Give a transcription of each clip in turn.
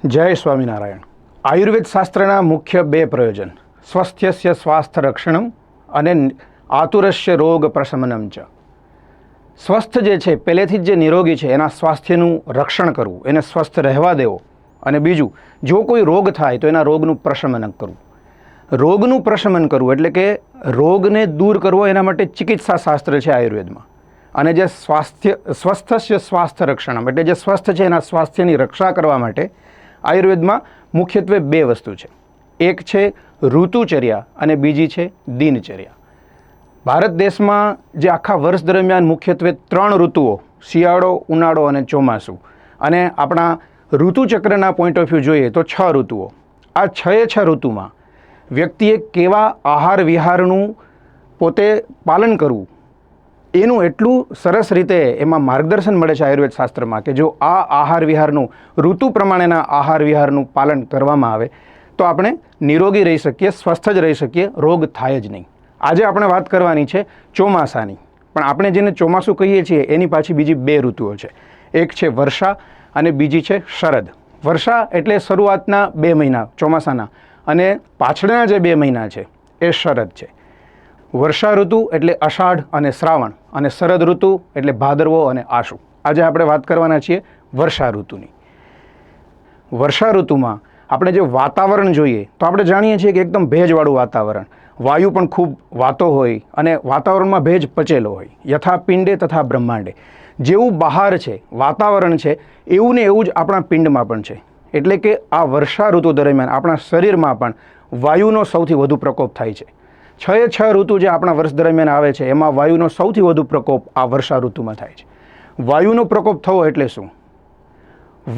જય સ્વામિનારાયણ. આયુર્વેદ શાસ્ત્રના મુખ્ય બે પ્રયોજન સ્વસ્થ્યસ્ય સ્વાસ્થ્ય રક્ષણમ અને આતુરસ્ય રોગ પ્રશમનમ ચ. સ્વસ્થ જે છે પહેલેથી જ જે નિરોગી છે એના સ્વાસ્થ્યનું રક્ષણ કરવું, એને સ્વસ્થ રહેવા દેવો, અને બીજું જો કોઈ રોગ થાય તો એના રોગનું પ્રશમન કરવું. રોગનું પ્રશમન કરવું એટલે કે રોગને દૂર કરવો, એના માટે ચિકિત્સા શાસ્ત્ર છે આયુર્વેદમાં. અને જે સ્વસ્થસ્ય સ્વાસ્થ્ય રક્ષણમ એટલે જે સ્વસ્થ છે એના સ્વાસ્થ્યની રક્ષા કરવા માટે આયુર્વેદમાં મુખ્યત્વે બે વસ્તુ છે. એક છે ઋતુચર્યા અને બીજી છે દિનચર્યા. ભારત દેશમાં જે આખા વર્ષ દરમિયાન મુખ્યત્વે 3 ઋતુઓ, શિયાળો, ઉનાળો અને ચોમાસું, અને આપણા ઋતુચક્રના પોઈન્ટ ઓફ વ્યૂ જોઈએ તો 6 ઋતુઓ. આ 6 ઋતુમાં વ્યક્તિએ કેવા આહાર વિહારનું પોતે પાલન કરવું એનું એટલું સરસ રીતે એમાં માર્ગદર્શન મળે છે આયુર્વેદ શાસ્ત્રમાં કે જો આ આહાર વિહારનું, ઋતુ પ્રમાણેના આહાર વિહારનું પાલન કરવામાં આવે તો આપણે નિરોગી રહી શકીએ, સ્વસ્થ જ રહી શકીએ, રોગ થાય જ નહીં. આજે આપણે વાત કરવાની છે ચોમાસાની, પણ આપણે જેને ચોમાસું કહીએ છીએ એની પાછી બીજી 2 ઋતુઓ છે. એક છે વર્ષા અને બીજી છે શરદ. વર્ષા એટલે શરૂઆતના 2 મહિના ચોમાસાના, અને પાછળના જે 2 મહિના છે એ શરદ છે. વર્ષા ઋતુ એટલે અષાઢ અને શ્રાવણ, અને શરદ ઋતુ એટલે ભાદરવો અને આશુ. આજે આપણે વાત કરવાના છીએ વર્ષા ઋતુની. વર્ષા ઋતુમાં આપણે જે વાતાવરણ જોઈએ તો આપણે જાણીએ છીએ કે એકદમ ભેજવાળું વાતાવરણ, વાયુ પણ ખૂબ વાતો હોય અને વાતાવરણમાં ભેજ પચેલો હોય. યથા પિંડે તથા બ્રહ્માંડે. જેવું બહાર છે વાતાવરણ છે એવું ને એવું જ આપણા પિંડમાં પણ છે. એટલે કે આ વર્ષા ઋતુ દરમિયાન આપણા શરીરમાં પણ વાયુનો સૌથી વધુ પ્રકોપ થાય છે. 6 ઋતુ જે આપણા વર્ષ દરમિયાન આવે છે એમાં વાયુનો સૌથી વધુ પ્રકોપ આ વર્ષા ઋતુમાં થાય છે. વાયુનો પ્રકોપ થવો એટલે શું?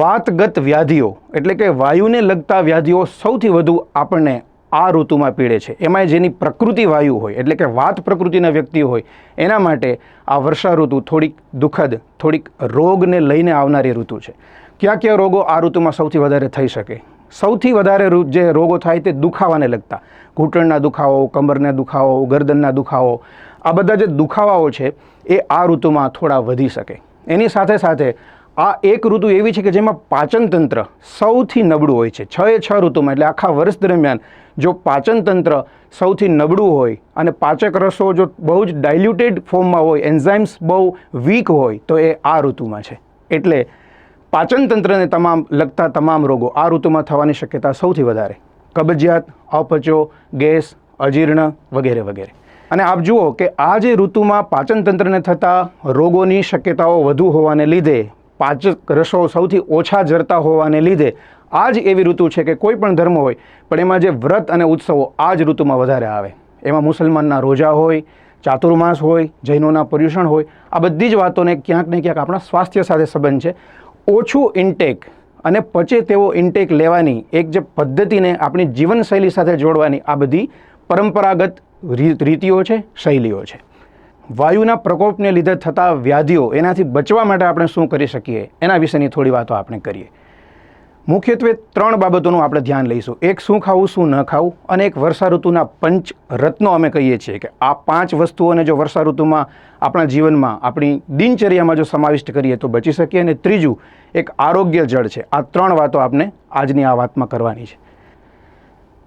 વાતગત વ્યાધિઓ એટલે કે વાયુને લગતા વ્યાધિઓ સૌથી વધુ આપણને આ ઋતુમાં પીડે છે. એમાં જેની પ્રકૃતિ વાયુ હોય એટલે કે વાત પ્રકૃતિના વ્યક્તિ હોય એના માટે આ વર્ષા ઋતુ થોડીક દુઃખદ, થોડીક રોગને લઈને આવનારી ઋતુ છે. કયા કયા રોગો આ ઋતુમાં સૌથી વધારે થઈ શકે? સૌથી વધારે જે રોગો થાય તે દુખાવાને લગતા, ઘૂંટણના દુખાવો, કમરના દુખાવો, ગરદનના દુખાવો, આ બધા જે દુખાવાઓ છે એ આ ઋતુમાં થોડા વધી શકે. એની સાથે સાથે આ એક ઋતુ એવી છે કે જેમાં પાચન તંત્ર સૌથી નબળું હોય છે. 6 ઋતુમાં એટલે આખા વર્ષ દરમિયાન જો પાચન તંત્ર સૌથી નબળું હોય અને પાચક રસો જો બહુ જ ડાયલ્યુટેડ ફોર્મમાં હોય, એન્ઝાઇમ્સ બહુ વીક હોય તો એ આ ઋતુમાં છે. એટલે પાચન તંત્રને લગતા તમામ રોગો આ ઋતુમાં થવાની શક્યતા સૌથી વધારે. કબજિયાત, અપચો, ગેસ, અજીર્ણ વગેરે વગેરે. અને આપ જુઓ કે આ જે ઋતુમાં પાચન તંત્રને થતા રોગોની શક્યતાઓ વધુ હોવાને લીધે, પાચક રસો સૌથી ઓછા જરતા હોવાને લીધે આ જ એવી ઋતુ છે કે કોઈ પણ ધર્મ હોય પણ એમાં જે વ્રત અને ઉત્સવો આ જ ઋતુમાં વધારે આવે. એમાં મુસલમાનના રોજા હોય, ચાતુર્માસ હોય, જૈનોના પર્યુષણ હોય, આ બધી જ વાતોને ક્યાંક ને ક્યાંક આપણા સ્વાસ્થ્ય સાથે સંબંધ છે. ઓછું ઇન્ટેક અને પચે તેવો ઇન્ટેક લેવાની એક જે પદ્ધતિને આપણી જીવનશૈલી સાથે જોડવાની આ બધી પરંપરાગત રીતિઓ છે, શૈલીઓ છે. વાયુના પ્રકોપને લીધે થતા વ્યાધિઓ, એનાથી બચવા માટે આપણે શું કરી શકીએ એના વિશેની થોડી વાતો આપણે કરીએ. મુખ્યત્વે 3 બાબતોનું આપણે ધ્યાન લઈશું. એક શું ખાવું, શું ન ખાવું, અને એક વર્ષા ઋતુના 5 રત્નો અમે કહીએ છીએ કે આ 5 વસ્તુઓને જો વર્ષા ઋતુમાં આપણા જીવનમાં, આપણી દિનચર્યામાં જો સમાવિષ્ટ કરીએ તો બચી શકીએ. અને ત્રીજું એક આરોગ્ય જળ છે. આ 3 વાતો આપણે આજની આ વાતમાં કરવાની છે.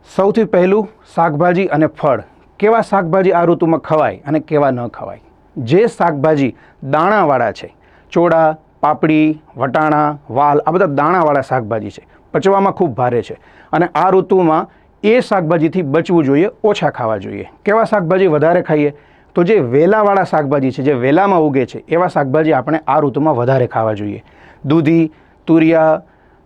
સૌથી પહેલું શાકભાજી અને ફળ. કેવા શાકભાજી આ ઋતુમાં ખવાય અને કેવા ન ખવાય? જે શાકભાજી દાણાવાળા છે, ચોળા, પાપડી, વટાણા, વાલ, આ બધા દાણાવાળા શાકભાજી છે, પચવામાં ખૂબ ભારે છે, અને આ ઋતુમાં એ શાકભાજીથી બચવું જોઈએ, ઓછા ખાવા જોઈએ. કેવા શાકભાજી વધારે ખાઈએ? તો જે વેલાવાળા શાકભાજી છે, જે વેલામાં ઉગે છે એવા શાકભાજી આપણે આ ઋતુમાં વધારે ખાવા જોઈએ. દૂધી, તુરિયા,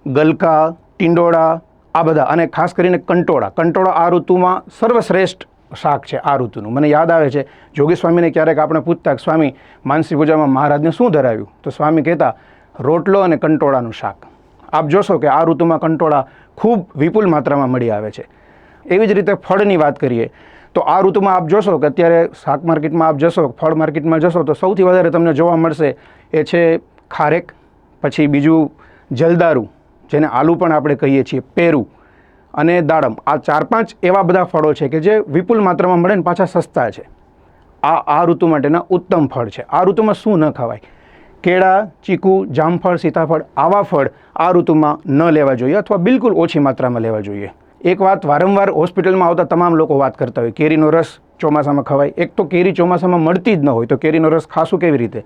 ગલકા, ટિંડોળા, આ બધા, અને ખાસ કરીને કંટોળા. કંટોળા આ ઋતુમાં સર્વશ્રેષ્ઠ શાક છે આ ઋતુનું. મને યાદ આવે છે જોગી સ્વામીને ક્યારેક આપણે પૂછતા કે સ્વામી માનસી પૂજામાં મહારાજને શું ધરાવ્યું, તો સ્વામી કહેતા રોટલો અને કંટોળાનું શાક. આપ જોશો કે આ ઋતુમાં કંટોળા ખૂબ વિપુલ માત્રામાં મળી આવે છે. એવી જ રીતે ફળની વાત કરીએ તો આ ઋતુમાં આપ જોશો કે અત્યારે શાક માર્કેટમાં આપ જશો, ફળ માર્કેટમાં જશો તો સૌથી વધારે તમને જોવા મળશે એ છે ખારેક, પછી બીજું જલદારું, જેને આલુ પણ આપણે કહીએ છીએ, પેરું અને દાડમ. આ 4-5 એવા બધા ફળો છે કે જે વિપુલ માત્રામાં મળે ને પાછા સસ્તા છે. આ ઋતુ માટેના ઉત્તમ ફળ છે. આ ઋતુમાં શું ન ખવાય? કેળા, ચીકુ, જામફળ, સીતાફળ આવા ફળ આ ઋતુમાં ન લેવા જોઈએ અથવા બિલકુલ ઓછી માત્રામાં લેવા જોઈએ. એક વાત વારંવાર હોસ્પિટલમાં આવતા તમામ લોકો વાત કરતા હોય, કેરીનો રસ ચોમાસામાં ખવાય. એક તો કેરી ચોમાસામાં મળતી જ ન હોય તો કેરીનો રસ ખાશું કેવી રીતે?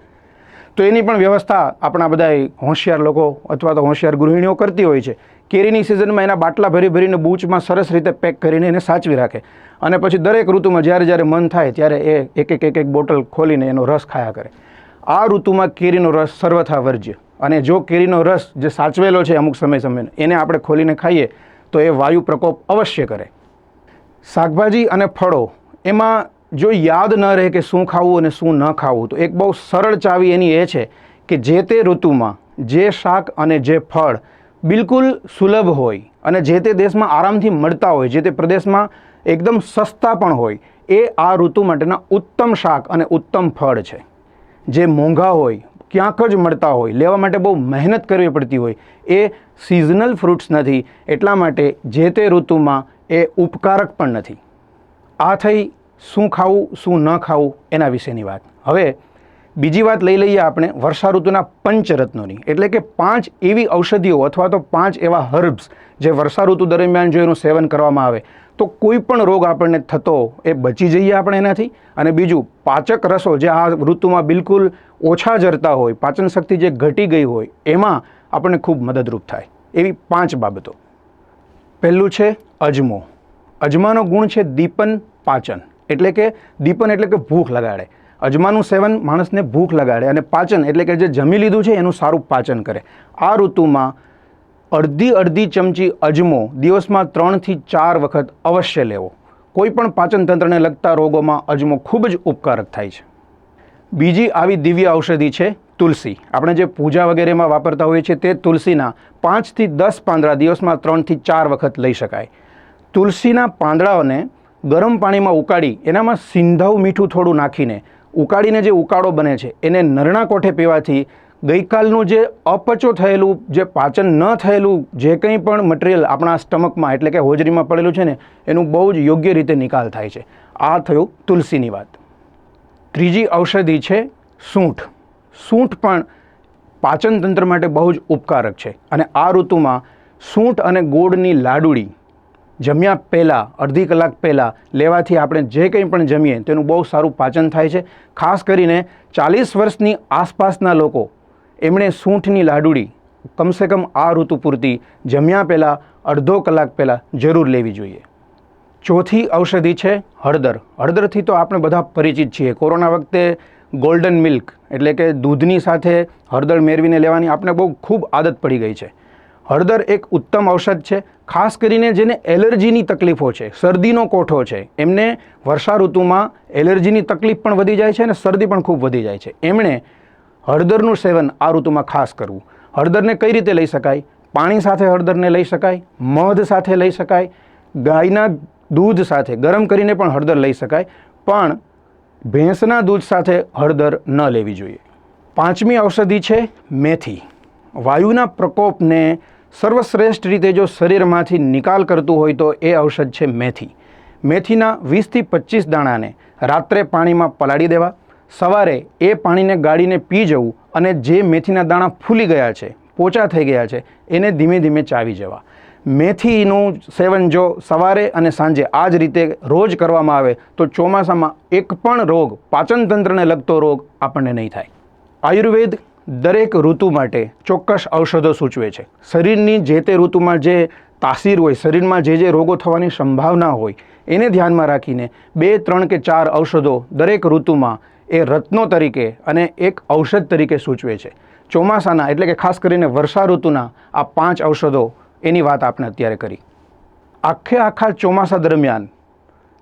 તો એની પણ વ્યવસ્થા આપણા બધા હોશિયાર લોકો અથવા તો હોશિયાર ગૃહિણીઓ કરતી હોય છે. કેરીની સિઝનમાં એના બાટલા ભરી ભરીને બૂચમાં સરસ રીતે પેક કરીને એને સાચવી રાખે અને પછી દરેક ઋતુમાં જ્યારે જ્યારે મન થાય ત્યારે એ એક બોટલ ખોલીને એનો રસ ખાયા કરે. આ ઋતુમાં કેરીનો રસ સર્વથા વર્જ્ય. અને જો કેરીનો રસ જે સાચવેલો છે અમુક સમયનો એને આપણે ખોલીને ખાઈએ તો એ વાયુ પ્રકોપ અવશ્ય કરે. શાકભાજી અને ફળો એમાં જો યાદ ન રહે કે શું ખાવું અને શું ન ખાવું તો એક બહુ સરળ ચાવી એની એ છે કે જે તે ઋતુમાં જે શાક અને જે ફળ બિલકુલ સુલભ હોય અને જે તે દેશમાં આરામથી મળતા હોય, જે તે પ્રદેશમાં એકદમ સસ્તા પણ હોય, એ આ ઋતુ માટેના ઉત્તમ શાક અને ઉત્તમ ફળ છે. જે મોંઘા હોય, ક્યાંક જ મળતા હોય, લેવા માટે બહુ મહેનત કરવી પડતી હોય, એ સિઝનલ ફ્રૂટ્સ નથી. એટલા માટે જે તે ઋતુમાં એ ઉપકારક પણ નથી. આ થઈ શું ખાવું શું ન ખાવું એના વિશેની વાત. હવે બીજી વાત લઈ લઈએ આપણે વર્ષા ઋતુના પંચરત્નોની, એટલે કે 5 એવી ઔષધિઓ અથવા તો 5 એવા હર્બ્સ જે વર્ષા ઋતુ દરમિયાન જો એનું સેવન કરવામાં આવે તો કોઈ પણ રોગ આપણને થતો એ બચી જઈએ આપણે એનાથી. અને બીજું, પાચક રસો જે આ ઋતુમાં બિલકુલ ઓછા જરતા હોય, પાચન શક્તિ જે ઘટી ગઈ હોય એમાં આપણને ખૂબ મદદરૂપ થાય એવી 5 બાબતો. પહેલું છે અજમો. અજમાનો ગુણ છે દીપન પાચન, એટલે કે દીપન એટલે કે ભૂખ લગાડે. અજમાનું સેવન માણસને ભૂખ લગાડે અને પાચન એટલે કે જે જમી લીધું છે એનું સારું પાચન કરે. આ ઋતુમાં અડધી ચમચી અજમો દિવસમાં 3 થી 4 વખત અવશ્ય લેવો. કોઈ પણ પાચન તંત્રને લગતા રોગોમાં અજમો ખૂબ જ ઉપકારક થાય છે. બીજી આવી દિવ્ય ઔષધિ છે તુલસી. આપણે જે પૂજા વગેરેમાં વાપરતા હોઈએ છીએ તે તુલસીના 5 થી 10 પાંદડા દિવસમાં 3 થી 4 વખત લઈ શકાય. તુલસીના પાંદડાઓને ગરમ પાણીમાં ઉકાળી એનામાં સિંધાવ મીઠું થોડું નાખીને ઉકાળીને જે ઉકાળો બને છે એને નરણા કોઠે પીવાથી ગઈકાલનું જે અપચો થયેલું, જે પાચન ન થયેલું જે કંઈ પણ મટીરિયલ આપણા સ્ટમકમાં એટલે કે હોજરીમાં પડેલું છે ને એનું બહુ જ યોગ્ય રીતે નિકાલ થાય છે. આ થયું તુલસીની વાત. ત્રીજી ઔષધિ છે સૂંઠ. સૂંઠ પણ પાચન તંત્ર માટે બહુ જ ઉપકારક છે અને આ ઋતુમાં સૂંઠ અને ગોળની લાડુળી જમ્યા પહેલાં અડધી કલાક પહેલાં લેવાથી આપણે જે કંઈ પણ જમીએ તેનું બહુ સારું પાચન થાય છે. ખાસ કરીને 40 વર્ષની આસપાસના લોકો એમણે સૂંઠની લાડુળી કમસે કમ આ ઋતુ પૂરતી જમ્યા પહેલાં અડધો કલાક પહેલાં જરૂર લેવી જોઈએ. ચોથી ઔષધિ છે હળદર. હળદરથી તો આપણે બધા પરિચિત છીએ. કોરોના વખતે ગોલ્ડન મિલ્ક એટલે કે દૂધની સાથે હળદર મેળવીને લેવાની આપણે બહુ ખૂબ આદત પડી ગઈ છે. હળદર એક ઉત્તમ ઔષધ છે. ખાસ કરીને જેને એલર્જીની તકલીફો છે, શરદીનો કોઠો છે, એમને વર્ષા ઋતુમાં એલર્જીની તકલીફ પણ વધી જાય છે અને શરદી પણ ખૂબ વધી જાય છે. એમણે હળદરનું સેવન આ ઋતુમાં ખાસ કરવું. હળદરને કઈ રીતે લઈ શકાય? પાણી સાથે હળદરને લઈ શકાય, મધ સાથે લઈ શકાય, ગાયના દૂધ સાથે ગરમ કરીને પણ હળદર લઈ શકાય, પણ ભેંસના દૂધ સાથે હળદર ન લેવી જોઈએ. 5મી ઔષધિ છે મેથી. વાયુના પ્રકોપને સર્વશ્રેષ્ઠ રીતે જો શરીરમાંથી નિકાલ કરતું હોય તો એ ઔષધ છે મેથી. મેથીના 20 થી 25 દાણાને રાત્રે પાણીમાં પલાળી દેવા, સવારે એ પાણીને ગાળીને પી જવું અને જે મેથીના દાણા ફૂલી ગયા છે, પોચા થઈ ગયા છે, એને ધીમે ધીમે ચાવી જવા. મેથીનું સેવન જો સવારે અને સાંજે આ જ રીતે રોજ કરવામાં આવે તો ચોમાસામાં એક પણ રોગ, પાચન તંત્રને લગતો રોગ આપણને નહીં થાય. આયુર્વેદ દરેક ઋતુ માટે ચોક્કસ ઔષધો સૂચવે છે. શરીરની જે તે ઋતુમાં જે તાસીર હોય, શરીરમાં જે રોગો થવાની સંભાવના હોય એને ધ્યાનમાં રાખીને 2, 3 કે 4 ઔષધો દરેક ઋતુમાં એ રત્નો તરીકે અને એક ઔષધ તરીકે સૂચવે છે. ચોમાસાના એટલે કે ખાસ કરીને વર્ષા ઋતુના આ 5 ઔષધો એની વાત આપણે અત્યારે કરી. આખા ચોમાસા દરમિયાન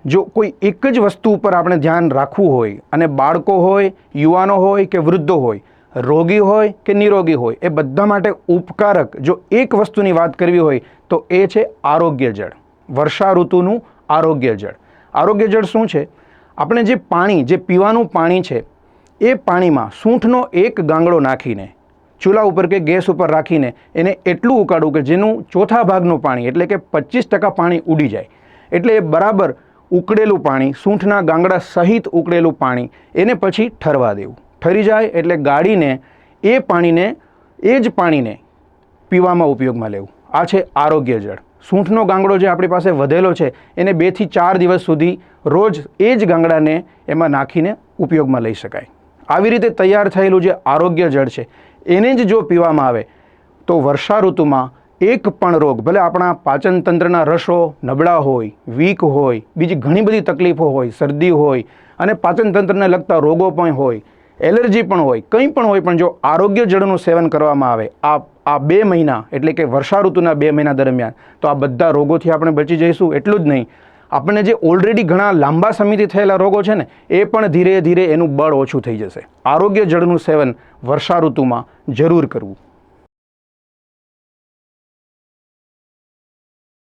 જો કોઈ એક જ વસ્તુ ઉપર આપણે ધ્યાન રાખવું હોય અને બાળકો હોય, યુવાનો હોય કે વૃદ્ધો હોય, રોગી હોય કે નિરોગી હોય, એ બધા માટે ઉપકારક જો એક વસ્તુની વાત કરવી હોય તો એ છે આરોગ્ય જળ. વર્ષા ઋતુનું આરોગ્ય જળ. આરોગ્ય જળ શું છે? આપણે જે પાણી, જે પીવાનું પાણી છે એ પાણીમાં સૂંઠનો એક ગાંગડો નાખીને ચૂલા ઉપર કે ગેસ ઉપર રાખીને એને એટલું ઉકાળવું કે જેનું ચોથા ભાગનું પાણી એટલે કે 25% પાણી ઉડી જાય. એટલે એ બરાબર ઉકળેલું પાણી, સૂંઠના ગાંગડા સહિત ઉકળેલું પાણી એને પછી ઠરવા દેવું. ઠરી જાય એટલે ગાળીને એ જ પાણીને પીવામાં ઉપયોગમાં લેવું. આ છે આરોગ્ય જળ. સૂંઠનો ગાંગડો જે આપણી પાસે વધેલો છે એને 2 થી 4 દિવસ સુધી રોજ એ જ ગાંગડાને એમાં નાખીને ઉપયોગમાં લઈ શકાય. આવી રીતે તૈયાર થયેલું જે આરોગ્ય જળ છે એને જ જો પીવામાં આવે તો વર્ષા ઋતુમાં એક પણ રોગ, ભલે આપણા પાચન તંત્રના રસો નબળા હોય, વીક હોય, બીજી ઘણી બધી તકલીફો હોય, શરદી હોય અને પાચન તંત્રને લગતા રોગો પણ હોય, એલર્જી પણ હોય, કંઈ પણ હોય, પણ જો આરોગ્ય જળનું સેવન કરવામાં આવે આ 2 મહિના એટલે કે વર્ષા ઋતુના 2 મહિના દરમિયાન, તો આ બધા રોગોથી આપણે બચી જઈશું. એટલું જ નહીં, આપણને જે ઓલરેડી ઘણા લાંબા સમયથી થયેલા રોગો છે ને એ પણ ધીરે ધીરે એનું બળ ઓછું થઈ જશે. આરોગ્ય જળનું સેવન વર્ષા ઋતુમાં જરૂર કરવું.